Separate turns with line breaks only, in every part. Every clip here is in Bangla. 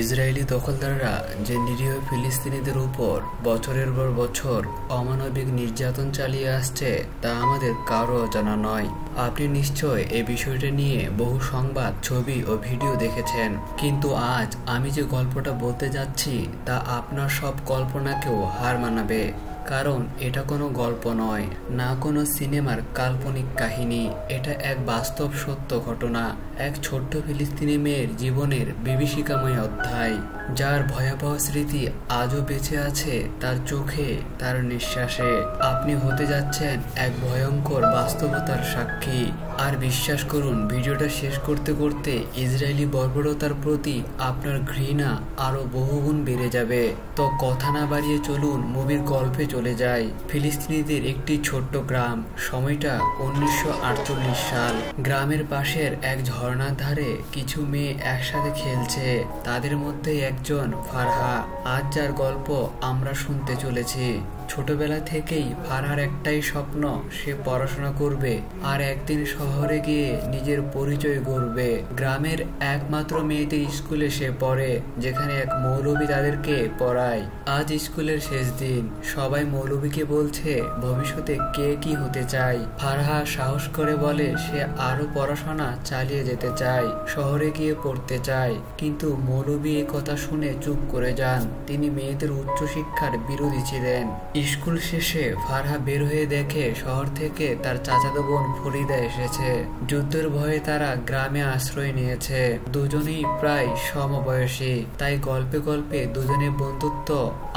ইসরায়েলি দখলদাররা যে নিরীহ ফিলিস্তিনিদের উপর বছরের পর বছর অমানবিক নির্যাতন চালিয়ে আসছে তা আমাদের কারো জানা নয়। আপনি নিশ্চয় এই বিষয়টা নিয়ে বহু সংবাদ, ছবি ও ভিডিও দেখেছেন, কিন্তু আজ আমি যে গল্পটা বলতে যাচ্ছি তা আপনার সব কল্পনাকেও হার মানাবে। কারণ এটা কোনো গল্প নয়, না কোনো সিনেমার কাল্পনিক কাহিনী। এটা এক বাস্তব সত্য ঘটনা, এক ছোট্ট ফিলিস্তিনি মেয়ের জীবনের বিভীষিকাময় অধ্যায়, যার ভয়াবহ স্মৃতি আজও বেঁচে আছে তার চোখে, তার নিঃশ্বাসে। আপনি হতে যাচ্ছেন এক ভয়ঙ্কর বাস্তবতার সাক্ষী। আর বিশ্বাস করুন, ভিডিওটা শেষ করতে করতে ইসরায়েলি বর্বরতার প্রতি আপনার ঘৃণা আরো বহুগুণ বেড়ে যাবে। তো কথা না বাড়িয়ে চলুন মুভির গল্পে চলে যায়। ফিলিস্তিনিদের একটি ছোট্ট গ্রাম, সময়টা 1948 সাল। গ্রামের পাশের এক ঝর্ণার ধারে কিছু মেয়ে একসাথে খেলছে, তাদের মধ্যে একজন ফারহা। আজ যার গল্প আমরা শুনতে চলেছি। ছোটবেলা থেকেই ফারহার একটাই স্বপ্ন, সে পড়াশোনা করবে আর একদিন শহরে গিয়ে নিজের পরিচয় গড়বে। গ্রামের একমাত্র মেয়েদের স্কুলে সে পড়ে, যেখানে এক মৌলবী তাদেরকে পড়ায়। আজ স্কুলের শেষ দিন, সবাই মৌলবীকে বলছে ভবিষ্যতে কে কি হতে চায়। ফারহা সাহস করে বলে সে আরো পড়াশোনা চালিয়ে যেতে চায়, শহরে গিয়ে পড়তে চায়। কিন্তু মৌলবী এই কথা শুনে চুপ করে যান। তিনি মেয়েদের উচ্চশিক্ষার বিরোধী ছিলেন। স্কুল শেষে ফারহা বের হয়ে দেখে শহর থেকে তার চাচাতো বোন ফরিদা এসেছে। যুদ্ধের ভয়ে তারা গ্রামে আশ্রয় নিয়েছে। দুজনেই প্রায় সমবয়সী, তাই গল্পে গল্পে দুজনের বন্ধুত্ব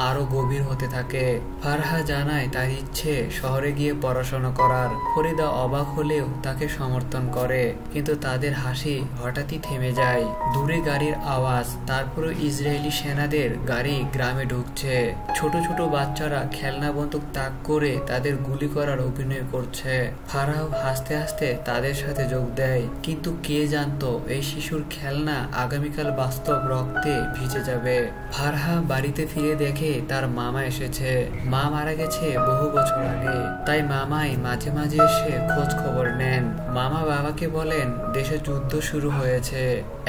আরো গভীর হতে থাকে। ফারহা জানায় তার ইচ্ছে শহরে গিয়ে পড়াশোনা করার। ফরিদা অবাক হলেও তাকে সমর্থন করে, কিন্তু তাদের হাসি হঠাৎই থেমে যায়। দূরে গাড়ির আওয়াজ, তারপরে ইসরায়েলি সেনাদের গাড়ি গ্রামে ঢুকছে। ছোট ছোট বাচ্চারা খেলনা বন্দুক তাক করে তাদের গুলি করার অভিনয় করছে। ফারহাও হাসতে হাসতে তাদের সাথে যোগ দেয়, কিন্তু কে জানতো এই শিশুর খেলনা আগামীকাল বাস্তব রক্তে ভিজে যাবে। ফারহা বাড়িতে ফিরে দেখে তার মামা এসেছে। মা মারা গেছে বহু বছর আগে, তাই মামাই মাঝে মাঝে এসে খোঁজ খবর নেন। মামা বাবাকে বলেন দেশে যুদ্ধ শুরু হয়েছে,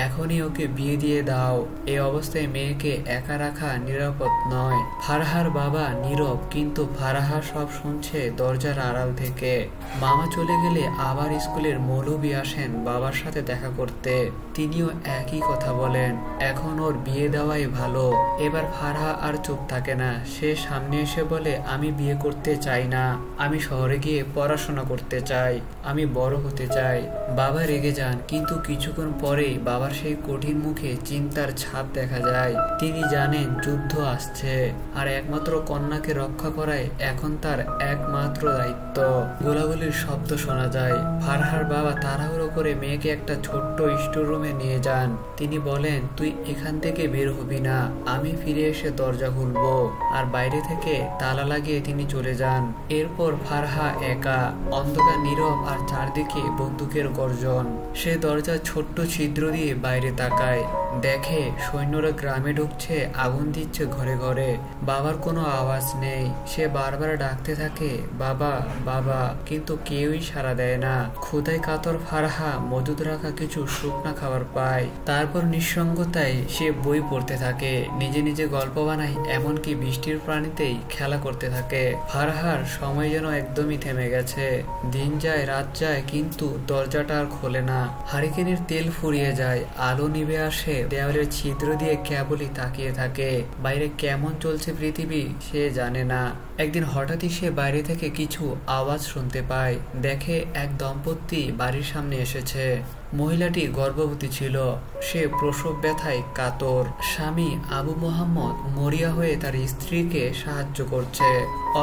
এখনই ওকে বিয়ে দিয়ে দাও। এই অবস্থায় মেয়েকে একা রাখা নিরাপদ নয়। ফারহার বাবা নীরব, কিন্তু ফারহা সব শুনছে দরজার আড়াল থেকে। মামা চলে গেলে আবার স্কুলের মৌলবী আসেন বাবার সাথে দেখা করতে। তিনিও একই কথা বলেন, এখন ওর বিয়ে দেওয়াই ভালো। এবার ফারহা আর চুপ থাকে না, সে সামনে এসে বলে আমি বিয়ে করতে চাই না, আমি শহরে গিয়ে পড়াশোনা করতে চাই, আমি বড় হতে চাই। বাবা রেগে যান, কিন্তু কিছুক্ষণ পরেই বাবার সেই কঠিন মুখে চিন্তার ছাপ দেখা যায়। তিনি জানেন যুদ্ধ আসছে, আর একমাত্র কন্যাকে রক্ষা করাই এখন তার একমাত্র দায়িত্ব। গোলাগুলির শব্দ শোনা যায়। ফারহার বাবা তাড়াহুড়ো করে মেয়েকে একটা ছোট্ট স্টোর রুমে নিয়ে যান। তিনি বলেন তুই এখান থেকে বের হবি না, আমি ফিরে এসে দরজা খুলবো। আর বাইরে থেকে তালা লাগিয়ে তিনি চলে যান। এরপর ফারহা একা, অন্ধকার, নীরব, আর চারদিকে বন্দুকের গর্জন। সে দরজার ছোট্ট ছিদ্র দিয়ে বাইরে তাকায়, দেখে সৈন্যরা গ্রামে ঢুকছে, আগুন দিচ্ছে ঘরে ঘরে। বাবার কোনো আওয়াজ নেই। সে বারবার ডাকতে থাকে বাবা বাবা, কিন্তু কেউই সাড়া দেয় না। ক্ষুধায় কাতর ফারহা মজুদ রাখা কিছু শুকনা খাবার পায়। তারপর নিঃসঙ্গতায় সে বই পড়তে থাকে, নিজে নিজে গল্প বানায়, এমনকি বৃষ্টির পানিতেই খেলা করতে থাকে। ফারহার সময় যেন একদমই থেমে গেছে। দিন যায়, রাত যায়, কিন্তু দরজাটা আর খোলে না। হারিকেনের তেল ফুরিয়ে যায়, আলো নিভে আসে। দেওয়ালের ছিদ্র দিয়ে কেবলই তাকিয়ে থাকে। বাইরে কেমন চলছে পৃথিবী সে জানে না। একদিন হঠাৎই সে বাইরে থেকে কিছু আওয়াজ শুনতে পায়। দেখে এক দম্পতি বাড়ির সামনে এসেছে। মহিলাটি গর্ভবতী ছিল, সে প্রসব ব্যথায় কাতর। স্বামী আবু মোহাম্মদ মরিয়া হয়ে তার স্ত্রীকে সাহায্য করছে।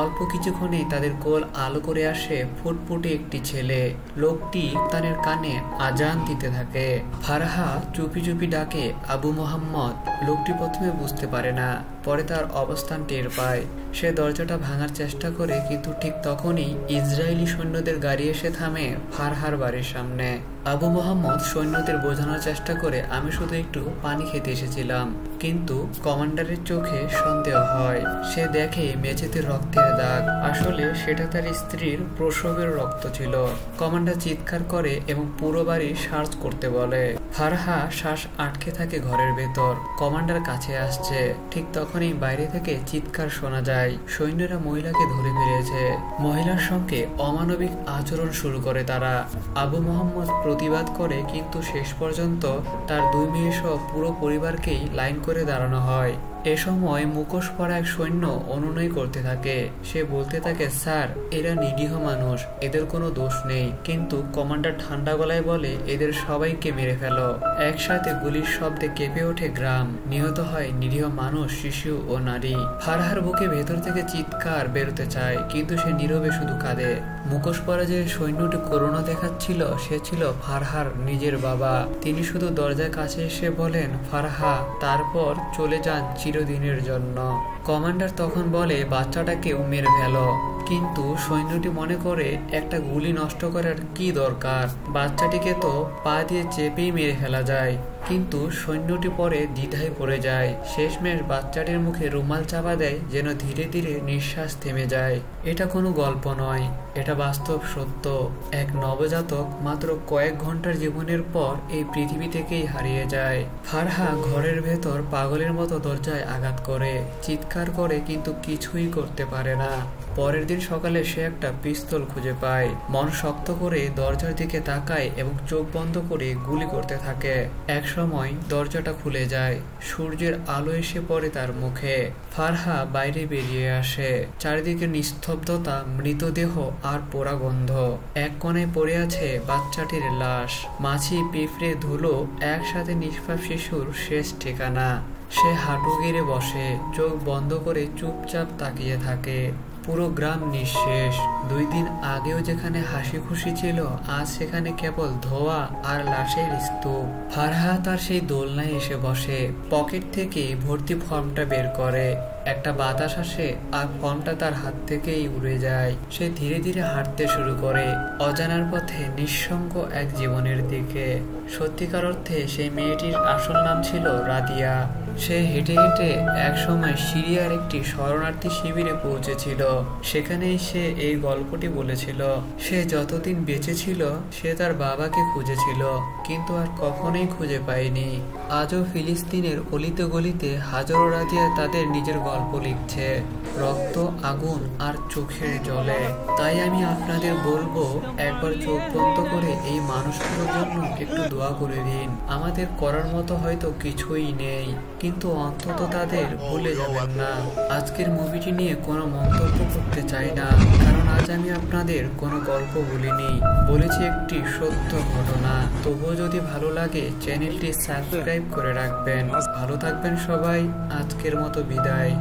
অল্প কিছুক্ষণেই তাদের কোল আলো করে আসে ফুটফুটে একটি ছেলে। লোকটি তাদের কানে আজান দিতে থাকে। ফারহা চুপি চুপি ডাকে আবু মোহাম্মদ। লোকটি প্রথমে বুঝতে পারে না, পরে তার অবস্থান টের পায়। সে দরজাটা ভাঙার চেষ্টা করে, কিন্তু ঠিক তখনই ইসরায়েলি সৈন্যদের গাড়ি এসে থামে ফারহার বাড়ির সামনে। আবু মোহাম্মদ সৈন্যদের বোঝানোর চেষ্টা করে, আমি শুধু একটু পানি খেতে এসেছিলাম। কিন্তু কমান্ডারের চোখে সন্দেহ হয়। সে দেখে মেঝেতে রক্তের দাগ। আসলে সেটা তার স্ত্রীর প্রসবের রক্ত ছিল। কমান্ডার চিৎকার করে এবং পুরো বাড়ি সার্চ করতে বলে। ফারহা শ্বাস আটকে থাকে ঘরের ভেতর। কমান্ডার কাছে আসছে। ঠিক তখনই বাইরে থেকে চিৎকার শোনা যায়, সৈন্যরা মহিলাকে ধরে ফেলেছে। মহিলার সঙ্গে অমানবিক আচরণ শুরু করে তারা। আবু মোহাম্মদ প্রতিবাদ করে, কিন্তু শেষ পর্যন্ত তার 2 মেয়ে সহ পুরো পরিবারকেই লাইন করে দাঁড়ানো হয়। এ সময় মুখোশ পরা এক সৈন্য অনুনয় করতে থাকে। সে বলতে থাকে, স্যার, এরা নিরীহ মানুষ, এদের কোনো দোষ নেই। কিন্তু কমান্ডার ঠান্ডা গলায় বলে, এদের সবাইকে মেরে ফেলো। একসাথে গুলির শব্দে কেঁপে ওঠে গ্রাম। নিহত হয় নিরীহ মানুষ, শিশু ও নারী। ফারহার বুকে ভেতর থেকে চিৎকার বেরোতে চায়, কিন্তু সে নীরবে শুধু কাঁদে। মুখোশ পরা যে সৈন্যটি করুণা দেখাচ্ছিল, সে ছিল ফারহার নিজের বাবা। তিনি শুধু দরজার কাছে এসে বলেন, ফারহা, তারপর চলে যান চিরদিনের জন্য। কমান্ডার তখন বলে, বাচ্চাটাকেও মেরে ফেলো। কিন্তু সৈন্যটি মনে করে, একটা গুলি নষ্ট করার কি দরকার, বাচ্চাটিকে তো পা দিয়ে চেপেই মেরে ফেলা যায়। কিন্তু সৈন্যটি পরে দ্বিধায় পড়ে যায়। শেষমেশ বাচ্চাটির মুখে রুমাল চাপা দেয়, যেন ধীরে ধীরে নিঃশ্বাস থেমে যায়। এটা কোনো গল্প নয়, এটা বাস্তব সত্য। এক নবজাতক মাত্র কয়েক ঘন্টার জীবনের পর এই পৃথিবী থেকেই হারিয়ে যায়। ফারহা ঘরের ভেতর পাগলের মতো দরজায় আঘাত করে, চিৎকার করে, কিন্তু কিছুই করতে পারে না। পরের দিন সকালে সে একটা পিস্তল খুঁজে পায়। মন শক্ত করে দরজার দিকে তাকায় এবং চোখ বন্ধ করে গুলি করতে থাকে। এক সময় দরজাটা খুলে যায়। সূর্যের আলো এসে পড়ে তার মুখে। ফারহা বাইরে বেরিয়ে আসে। চারিদিকে নিস্তব্ধতা, মৃতদেহ আর পোড়া গন্ধ। এক কোণে পড়ে আছে বাচ্চাটির লাশ। মাছি, পিঁপড়ে, ধুলো, একসাথে নিষ্পাপ শিশুর শেষ ঠিকানা। সে হাঁটু গেড়ে বসে, চোখ বন্ধ করে চুপচাপ তাকিয়ে থাকে। পুরো গ্রাম নিঃশেষ। 2 দিন আগেও যেখানে হাসি খুশি ছিল, আজ সেখানে কেবল ধোঁয়া আর লাশের স্তূপ। ফারহা তার সেই দোলনায় এসে বসে। পকেট থেকে ভর্তি ফর্মটা বের করে। একটা বাতাস আসে আর ফর্মটা তার হাত থেকেই উড়ে যায়। সে ধীরে ধীরে হাঁটতে শুরু করে, অজানার পথে, নিঃসঙ্গ এক জীবনের দিকে। সত্যিকার অর্থে সেই মেয়েটির আসল নাম ছিল রাদিয়া। সে হেঁটে হেঁটে এক সময় সিরিয়ার একটি শরণার্থী শিবিরে পৌঁছেছিল। সেখানেই সে এই গল্পটি বলেছিল। সে যতদিন বেঁচে ছিল, সে তার বাবাকে খুঁজেছিল, কিন্তু আর কখনোই খুঁজে পায়নি। আজও ফিলিস্তিনের অলিতে গলিতে হাজারো রাদিয়া তাদের নিজের গল্প লিখছে, রক্ত, আগুন আর চোখের জলে। তাই আমি আপনাদের বলবো, একবার চোখ বন্ধ করে এই মানুষগুলোর জন্য একটু দোয়া করে দিন। আমাদের করার মতো হয়তো কিছুই নেই, কিন্তু অন্তত তাদের ভুলে যাবেন না। আজকের মুভিটি নিয়ে কোনো মন্তব্য করতে চাই না, কারণ আজ আমি আপনাদের কোনো গল্প বলিনি, বলেছি একটি সত্য ঘটনা। তবুও যদি ভালো লাগে, চ্যানেলটি সাবস্ক্রাইব করে রাখবেন। ভালো থাকবেন সবাই। আজকের মতো বিদায়।